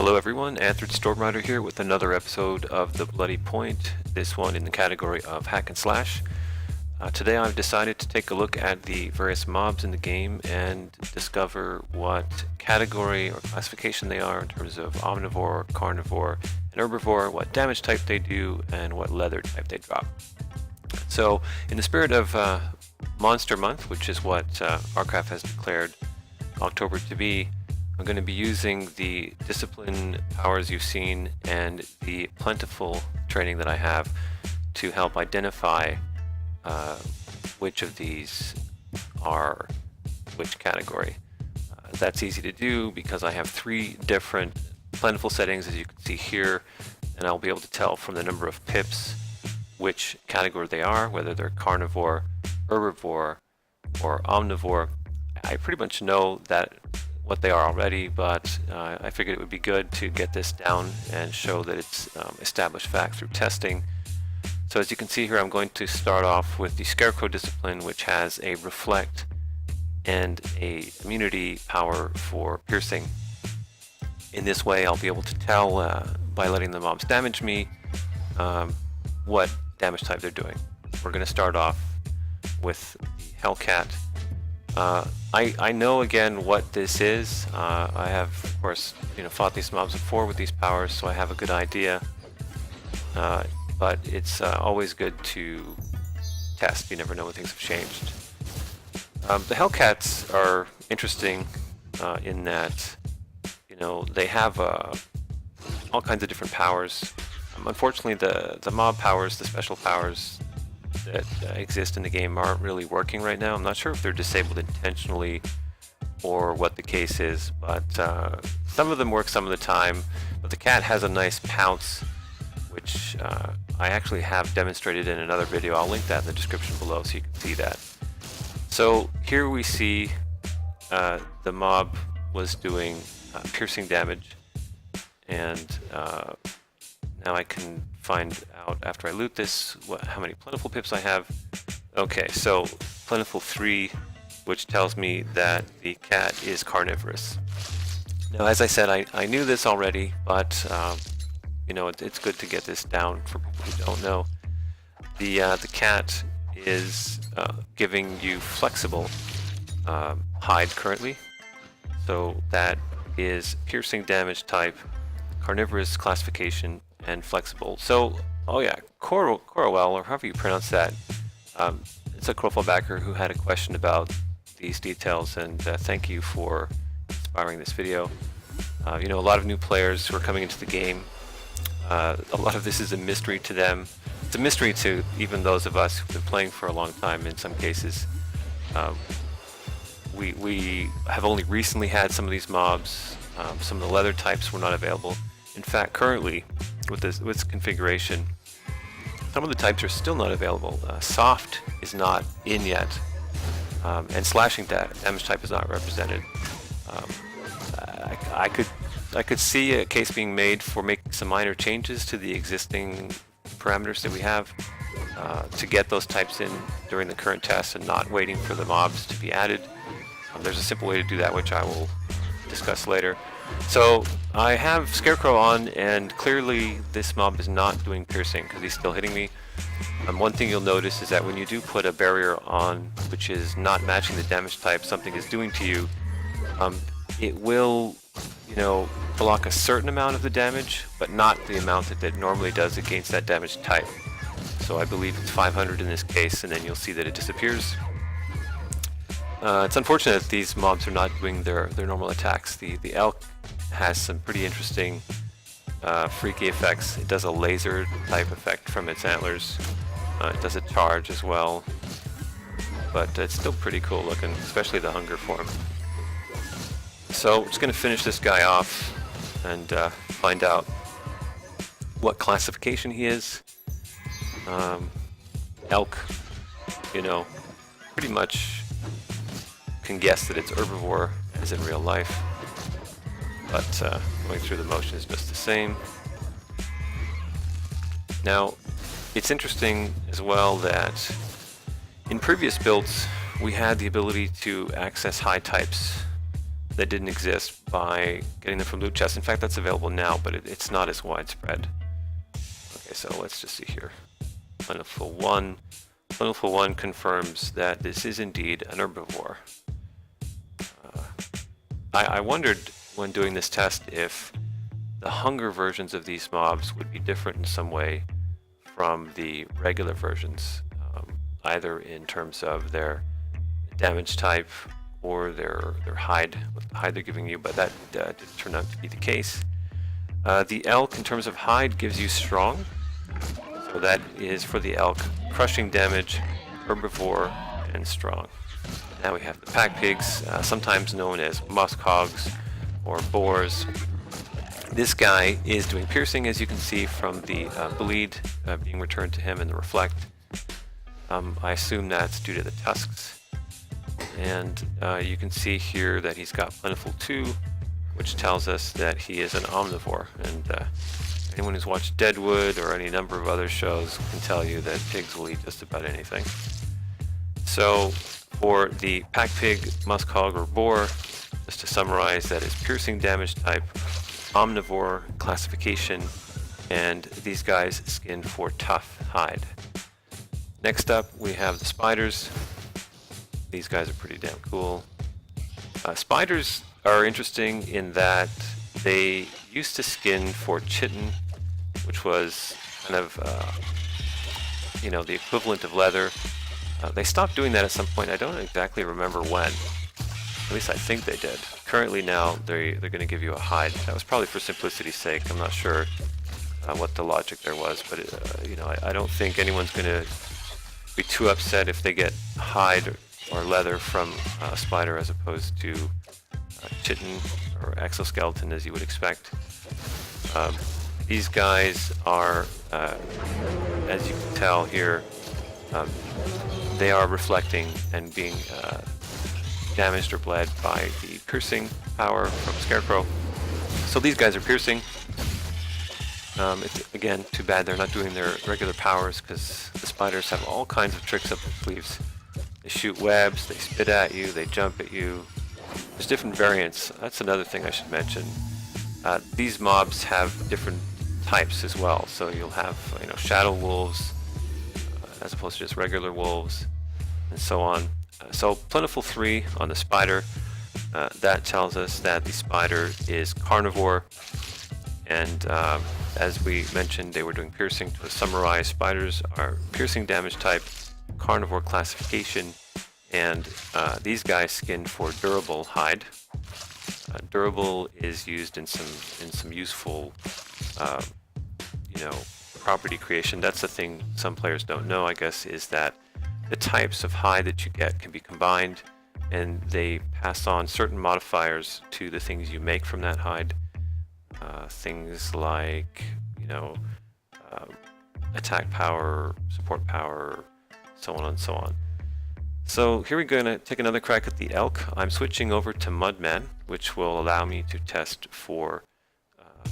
Hello everyone, Anthrid Stormrider here with another episode of The Bloody Point, this one in the category of hack and slash. Today I've decided to take a look at the various mobs in the game and discover what category or classification they are in terms of omnivore, carnivore, and herbivore, what damage type they do, and what leather type they drop. So in the spirit of Monster Month, which is what Arcraft has declared October to be, I'm going to be using the discipline powers you've seen and the plentiful training that I have to help identify which of these are which category. That's easy to do because I have 3 different plentiful settings, as you can see here, and I'll be able to tell from the number of pips which category they are, whether they're carnivore, herbivore, or omnivore. I pretty much know that what they are already, but I figured it would be good to get this down and show that it's established fact through testing. So as you can see here, I'm going to start off with the Scarecrow discipline, which has a reflect and a immunity power for piercing. In this way, I'll be able to tell by letting the mobs damage me what damage type they're doing. We're going to start off with the Hellcat. I know again what this is. I have, of course, fought these mobs before with these powers, so I have a good idea. But it's always good to test. You never know when things have changed. The Hellcats are interesting in that they have all kinds of different powers. Unfortunately, the mob powers, the special powers that exist in the game aren't really working right now. I'm not sure if they're disabled intentionally or what the case is, but some of them work some of the time. But the cat has a nice pounce, which I actually have demonstrated in another video. I'll link that in the description below so you can see that. So here we see the mob was doing piercing damage, and now I can find out after I loot this how many plentiful pips I have. Okay, so plentiful 3, which tells me that the cat is carnivorous. Now, as I said, I knew this already, but it's good to get this down for people who don't know. The cat is giving you flexible hide currently, so that is piercing damage type, carnivorous classification, and flexible. So, oh yeah, Corwell, or however you pronounce that, it's a Crowfall backer who had a question about these details, and thank you for inspiring this video. A lot of new players who are coming into the game, a lot of this is a mystery to them. It's a mystery to even those of us who've been playing for a long time in some cases. We have only recently had some of these mobs. Some of the leather types were not available. In fact, currently, with this configuration, some of the types are still not available. Soft is not in yet, and slashing damage type is not represented. I could see a case being made for making some minor changes to the existing parameters that we have to get those types in during the current test and not waiting for the mobs to be added. There's a simple way to do that, which I will discuss later. So I have Scarecrow on, and clearly this mob is not doing piercing because he's still hitting me. One thing you'll notice is that when you do put a barrier on which is not matching the damage type something is doing to you, it will block a certain amount of the damage, but not the amount that it normally does against that damage type. So I believe it's 500 in this case, and then you'll see that it disappears. It's unfortunate that these mobs are not doing their normal attacks. The elk has some pretty interesting freaky effects. It does a laser type effect from its antlers. It does a charge as well, but it's still pretty cool looking, especially the hunger form. So we're just going to finish this guy off and find out what classification he is. Elk, pretty much can guess that it's herbivore as in real life, but going through the motion is just the same. Now, it's interesting as well that in previous builds we had the ability to access high types that didn't exist by getting them from loot chests. In fact, that's available now, but it's not as widespread. Okay, so let's just see here. Plentiful 1. Plentiful 1 confirms that this is indeed an herbivore. I wondered when doing this test if the hunger versions of these mobs would be different in some way from the regular versions, either in terms of their damage type or their hide, what hide they're giving you, but that didn't turn out to be the case. The elk, in terms of hide, gives you strong, so that is for the elk, crushing damage, herbivore, and strong. Now we have the pack pigs, sometimes known as muskogs or boars. This guy is doing piercing, as you can see from the bleed being returned to him in the reflect. I assume that's due to the tusks. And you can see here that he's got Plentiful 2, which tells us that he is an omnivore. And anyone who's watched Deadwood or any number of other shows can tell you that pigs will eat just about anything. So for the pack pig, muskog, or boar, just to summarize, that is piercing damage type, omnivore classification, and these guys skin for tough hide. Next up, we have the spiders. These guys are pretty damn cool. Spiders are interesting in that they used to skin for chitin, which was kind of, the equivalent of leather. They stopped doing that at some point. I don't exactly remember when. At least I think they did. Currently now, they're going to give you a hide. That was probably for simplicity's sake. I'm not sure what the logic there was, but I don't think anyone's going to be too upset if they get hide or leather from a spider as opposed to chitin or exoskeleton, as you would expect. These guys are, as you can tell here, they are reflecting and being damaged or bled by the piercing power from Scarecrow. So these guys are piercing. It's, again, too bad they're not doing their regular powers, because the spiders have all kinds of tricks up their sleeves. They shoot webs, they spit at you, they jump at you. There's different variants. That's another thing I should mention. These mobs have different types as well. So you'll have shadow wolves as opposed to just regular wolves, and so on. So Plentiful 3 on the spider, that tells us that the spider is carnivore, and as we mentioned, they were doing piercing. To summarize, spiders are piercing damage type, carnivore classification, and these guys skin for durable hide. Durable is used in some useful property creation. That's the thing some players don't know, I guess, is that the types of hide that you get can be combined, and they pass on certain modifiers to the things you make from that hide. Things like, attack power, support power, so on and so on. So here we're going to take another crack at the elk. I'm switching over to Mudman, which will allow me to test for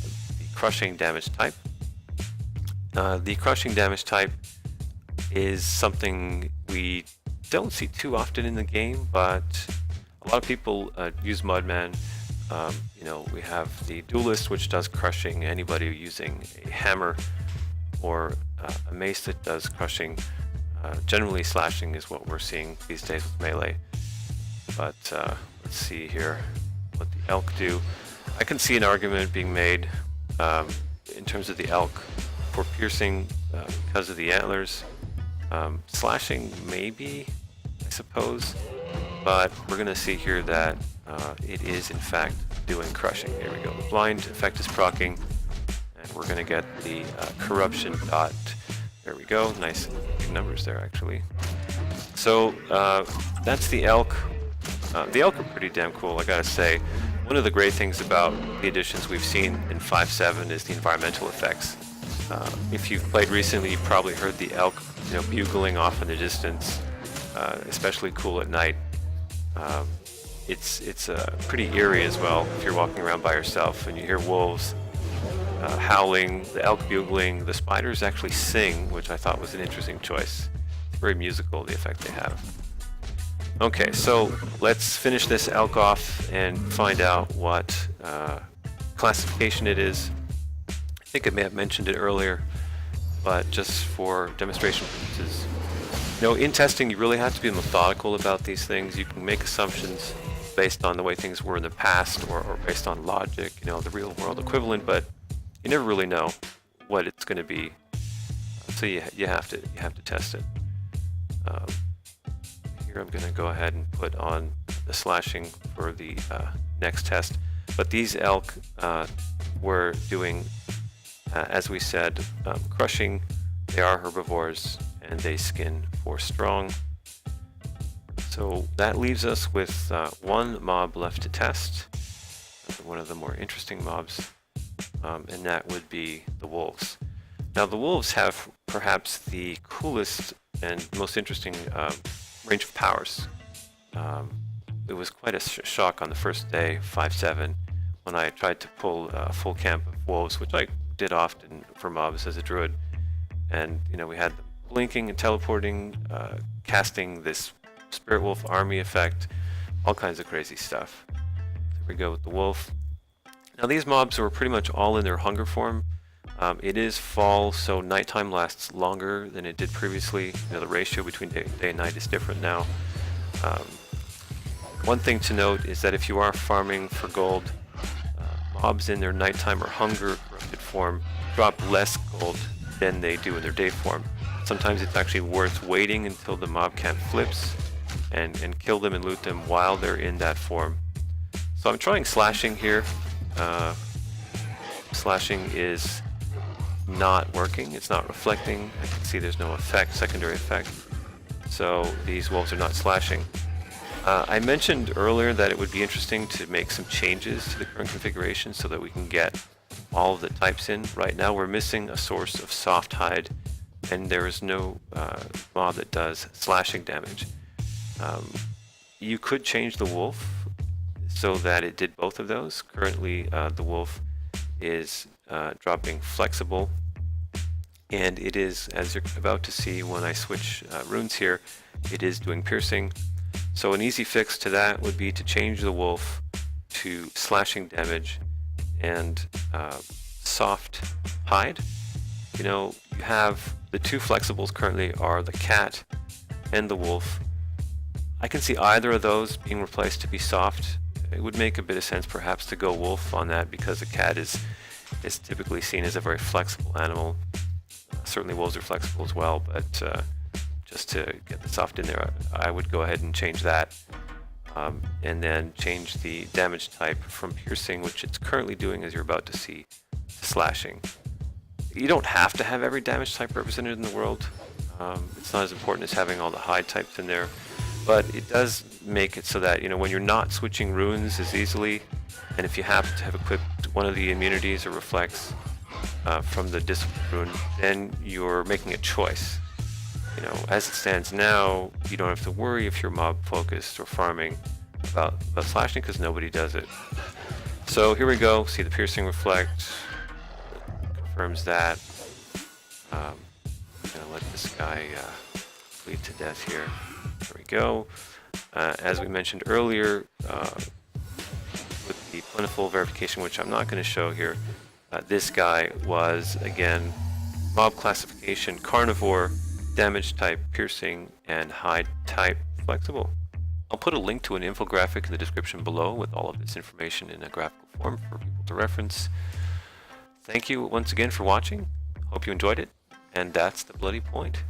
the crushing damage type. The crushing damage type is something we don't see too often in the game, but a lot of people use Mudman. We have the duelist, which does crushing. Anybody using a hammer or a mace that does crushing. Generally slashing is what we're seeing these days with melee. But let's see here what the elk do. I can see an argument being made in terms of the elk for piercing because of the antlers. Slashing maybe, I suppose, but we're going to see here that it is in fact doing crushing. Here we go. The blind effect is proccing, and we're going to get the corruption dot. There we go. Nice big numbers there, actually. So that's the elk. The elk are pretty damn cool, I gotta say. One of the great things about the additions we've seen in 5.7 is the environmental effects. If you've played recently, you've probably heard the elk, bugling off in the distance, especially cool at night. It's pretty eerie as well if you're walking around by yourself and you hear wolves howling, the elk bugling. The spiders actually sing, which I thought was an interesting choice. It's very musical, the effect they have. Okay, so let's finish this elk off and find out what classification it is. I think I may have mentioned it earlier, but just for demonstration purposes. In testing, you really have to be methodical about these things. You can make assumptions based on the way things were in the past or based on logic, the real world equivalent, but you never really know what it's going to be. So you have to test it. Here I'm going to go ahead and put on the slashing for the next test. But these elk were doing, as we said, crushing. They are herbivores and they skin 4 strong. So that leaves us with one mob left to test, one of the more interesting mobs, and that would be the wolves. Now the wolves have perhaps the coolest and most interesting range of powers. It was quite a shock on the first day, 5-7, when I tried to pull a full camp of wolves, which I did often for mobs as a druid. And we had them blinking and teleporting, casting this Spirit Wolf army effect, all kinds of crazy stuff. Here we go with the wolf. Now these mobs were pretty much all in their hunger form. It is fall, so nighttime lasts longer than it did previously. The ratio between day and night is different now. One thing to note is that if you are farming for gold, mobs in their nighttime or hunger corrupted form drop less gold than they do in their day form. Sometimes it's actually worth waiting until the mob camp flips and kill them and loot them while they're in that form. So I'm trying slashing here. Slashing is not working, it's not reflecting. I can see there's no effect, secondary effect. So these wolves are not slashing. I mentioned earlier that it would be interesting to make some changes to the current configuration so that we can get all of the types in. Right now we're missing a source of soft hide, and there is no mob that does slashing damage. You could change the wolf so that it did both of those. Currently the wolf is dropping flexible, and it is, as you're about to see when I switch runes here, it is doing piercing. So an easy fix to that would be to change the wolf to slashing damage and soft hide. You have the 2 flexibles currently are the cat and the wolf. I can see either of those being replaced to be soft. It would make a bit of sense perhaps to go wolf on that, because the cat is typically seen as a very flexible animal. Certainly wolves are flexible as well, but just to get the soft in there, I would go ahead and change that. And then change the damage type from piercing, which it's currently doing, as you're about to see, to slashing. You don't have to have every damage type represented in the world. It's not as important as having all the hide types in there, but it does make it so that when you're not switching runes as easily, and if you happen to have equipped one of the immunities or reflects from the discipline rune, then you're making a choice. As it stands now, you don't have to worry if you're mob focused or farming about slashing, because nobody does it. So here we go. See the piercing reflect confirms that. I'm gonna let this guy bleed to death here. There we go. As we mentioned earlier, with the plentiful verification, which I'm not going to show here, this guy was again mob classification carnivore, damage type piercing, and hide type flexible. I'll put a link to an infographic in the description below with all of this information in a graphical form for people to reference. Thank you once again for watching. Hope you enjoyed it, and that's the Bloody Point.